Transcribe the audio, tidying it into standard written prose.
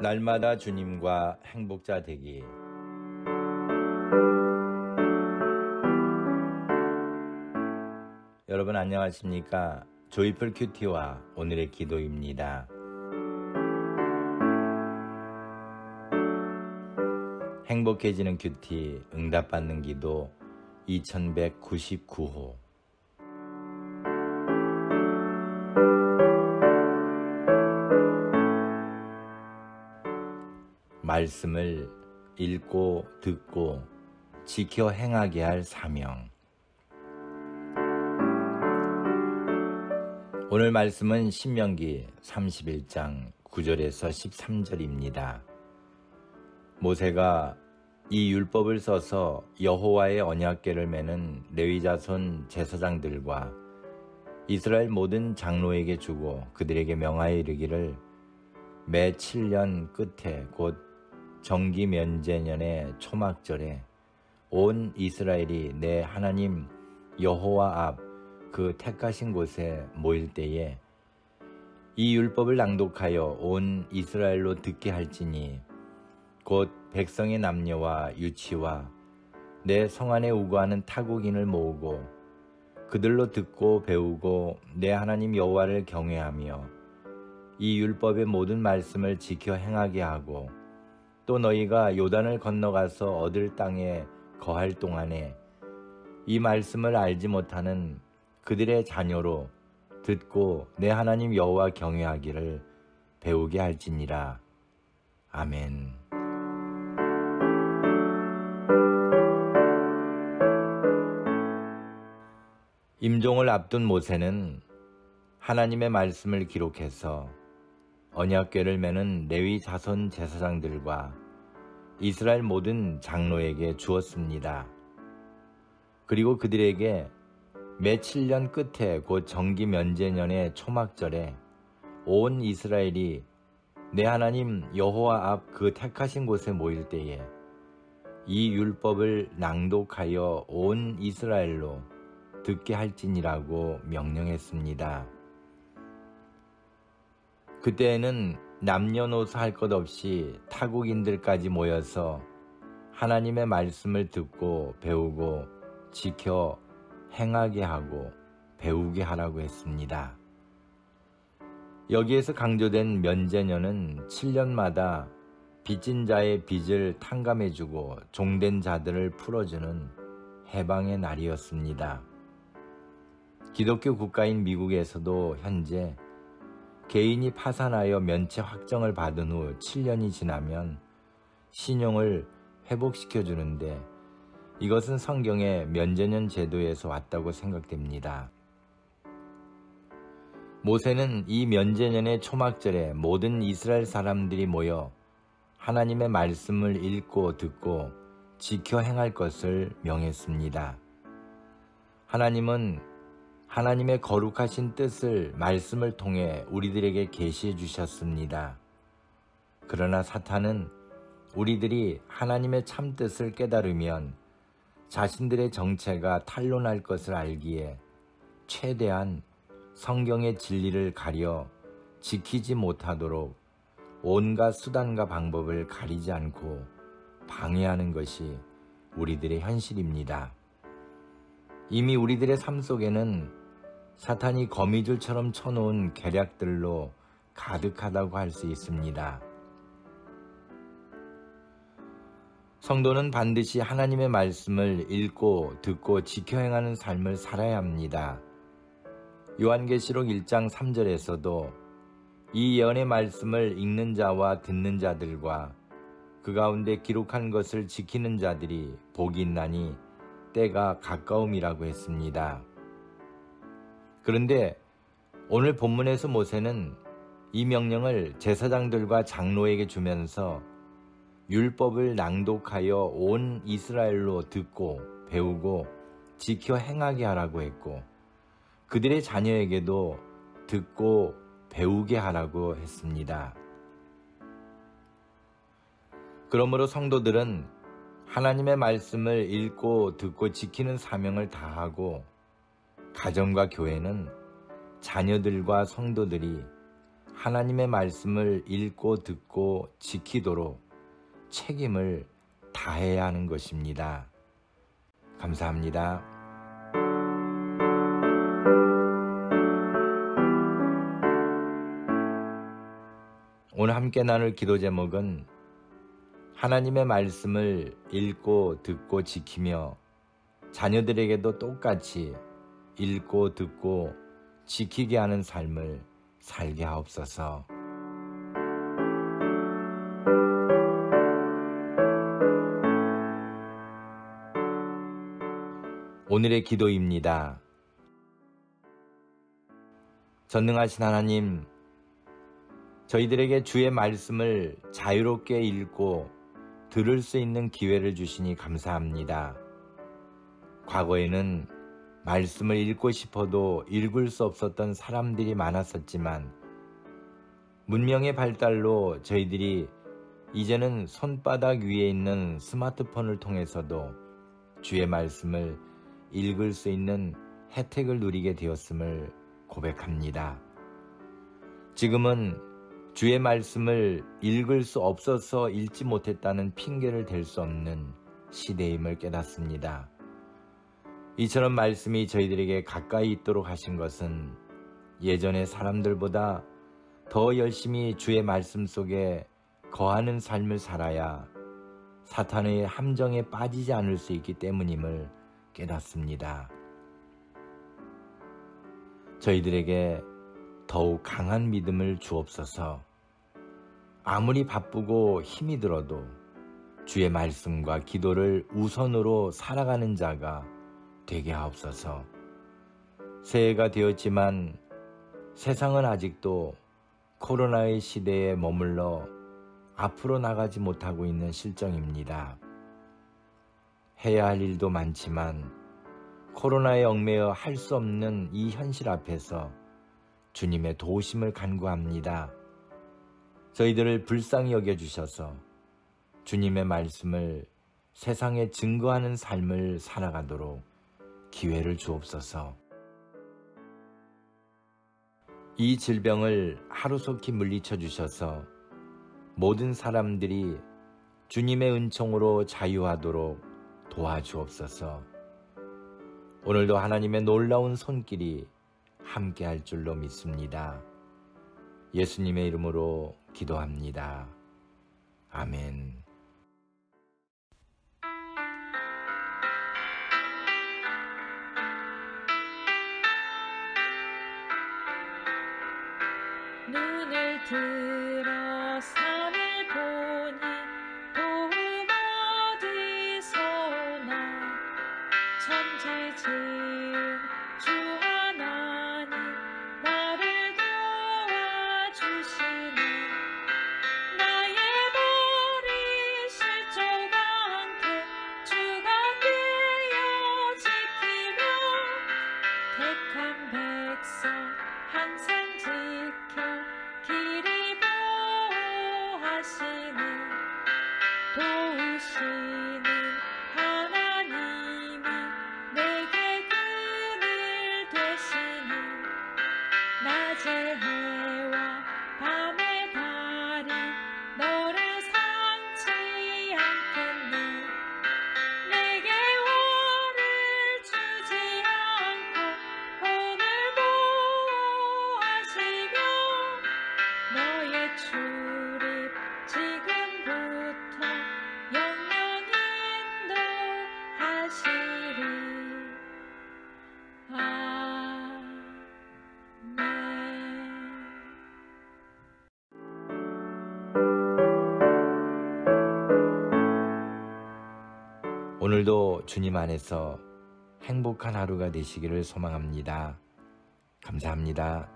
날마다 주님과 행복자 되기. 여러분 안녕하십니까? 조이풀 큐티와 오늘의 기도입니다. 행복해지는 큐티 응답받는 기도 2199호. 말씀을 읽고 듣고 지켜 행하게 할 사명. 오늘 말씀은 신명기 31장 9절에서 13절입니다. 모세가 이 율법을 써서 여호와의 언약궤를 매는 레위 자손 제사장들과 이스라엘 모든 장로에게 주고 그들에게 명하여 이르기를 매 7년 끝에 곧 정기 면제년의 초막절에 온 이스라엘이 내 하나님 여호와 앞 그 택하신 곳에 모일 때에 이 율법을 낭독하여 온 이스라엘로 듣게 할지니 곧 백성의 남녀와 유치와 내 성 안에 우거하는 타국인을 모으고 그들로 듣고 배우고 내 하나님 여호와를 경외하며 이 율법의 모든 말씀을 지켜 행하게 하고 또 너희가 요단을 건너가서 얻을 땅에 거할 동안에 이 말씀을 알지 못하는 그들의 자녀로 듣고 내 하나님 여호와 경외하기를 배우게 할지니라. 아멘. 임종을 앞둔 모세는 하나님의 말씀을 기록해서 언약궤를 매는 레위 자손 제사장들과 이스라엘 모든 장로에게 주었습니다. 그리고 그들에게 매 7년 끝에 곧 정기 면제년의 초막절에 온 이스라엘이 내 하나님 여호와 앞 그 택하신 곳에 모일 때에 이 율법을 낭독하여 온 이스라엘로 듣게 할지니라고 명령했습니다. 그때에는 남녀노소 할 것 없이 타국인들까지 모여서 하나님의 말씀을 듣고 배우고 지켜 행하게 하고 배우게 하라고 했습니다. 여기에서 강조된 면제년은 7년마다 빚진 자의 빚을 탕감해주고 종된 자들을 풀어주는 해방의 날이었습니다. 기독교 국가인 미국에서도 현재 개인이 파산하여 면책 확정을 받은 후 7년이 지나면 신용을 회복시켜주는데 이것은 성경의 면제년 제도에서 왔다고 생각됩니다. 모세는 이 면제년의 초막절에 모든 이스라엘 사람들이 모여 하나님의 말씀을 읽고 듣고 지켜 행할 것을 명했습니다. 하나님은 하나님의 거룩하신 뜻을 말씀을 통해 우리들에게 계시해 주셨습니다. 그러나 사탄은 우리들이 하나님의 참뜻을 깨달으면 자신들의 정체가 탄로날 것을 알기에 최대한 성경의 진리를 가려 지키지 못하도록 온갖 수단과 방법을 가리지 않고 방해하는 것이 우리들의 현실입니다. 이미 우리들의 삶 속에는 사탄이 거미줄처럼 쳐놓은 계략들로 가득하다고 할 수 있습니다. 성도는 반드시 하나님의 말씀을 읽고 듣고 지켜 행하는 삶을 살아야 합니다. 요한계시록 1장 3절에서도 이 예언의 말씀을 읽는 자와 듣는 자들과 그 가운데 기록한 것을 지키는 자들이 복이 있나니 때가 가까움이라고 했습니다. 그런데 오늘 본문에서 모세는 이 명령을 제사장들과 장로에게 주면서 율법을 낭독하여 온 이스라엘로 듣고 배우고 지켜 행하게 하라고 했고 그들의 자녀에게도 듣고 배우게 하라고 했습니다. 그러므로 성도들은 하나님의 말씀을 읽고 듣고 지키는 사명을 다하고 가정과 교회는 자녀들과 성도들이 하나님의 말씀을 읽고 듣고 지키도록 책임을 다해야 하는 것입니다. 감사합니다. 오늘 함께 나눌 기도 제목은 하나님의 말씀을 읽고 듣고 지키며 자녀들에게도 똑같이 읽고 듣고 지키게 하는 삶을 살게 하옵소서. 오늘의 기도입니다. 전능하신 하나님, 저희들에게 주의 말씀을 자유롭게 읽고 들을 수 있는 기회를 주시니 감사합니다. 과거에는 말씀을 읽고 싶어도 읽을 수 없었던 사람들이 많았었지만 문명의 발달로 저희들이 이제는 손바닥 위에 있는 스마트폰을 통해서도 주의 말씀을 읽을 수 있는 혜택을 누리게 되었음을 고백합니다. 지금은 주의 말씀을 읽을 수 없어서 읽지 못했다는 핑계를 댈 수 없는 시대임을 깨닫습니다. 이처럼 말씀이 저희들에게 가까이 있도록 하신 것은 예전의 사람들보다 더 열심히 주의 말씀 속에 거하는 삶을 살아야 사탄의 함정에 빠지지 않을 수 있기 때문임을 깨닫습니다. 저희들에게 더욱 강한 믿음을 주옵소서. 아무리 바쁘고 힘이 들어도 주의 말씀과 기도를 우선으로 살아가는 자가 되게 하옵소서. 새해가 되었지만 세상은 아직도 코로나의 시대에 머물러 앞으로 나가지 못하고 있는 실정입니다. 해야 할 일도 많지만 코로나에 얽매여 할 수 없는 이 현실 앞에서 주님의 도우심을 간구합니다. 저희들을 불쌍히 여겨주셔서 주님의 말씀을 세상에 증거하는 삶을 살아가도록 기회를 주옵소서. 이 질병을 하루속히 물리쳐 주셔서 모든 사람들이 주님의 은총으로 자유하도록 도와주옵소서. 오늘도 하나님의 놀라운 손길이 함께할 줄로 믿습니다. 예수님의 이름으로 기도합니다. 아멘. 눈을 들어 산을 보니 도움 어디서나 천지 지은 주 하나님 나를 도와주시니 나의 머리 실족 않게 주가 깨어 지키며 택한 백성 항상 지켜 길이 보호하시니 도우시는 하나님이 내게 그늘 되시니 낮의 해와 밤의 달이 너를 상치 않겠니 내게 화를 주지 않고 오늘 보호하시며 너의 출입 지금부터 영영 인도하시리. 오늘도 주님 안에서 행복한 하루가 되시기를 소망합니다. 감사합니다.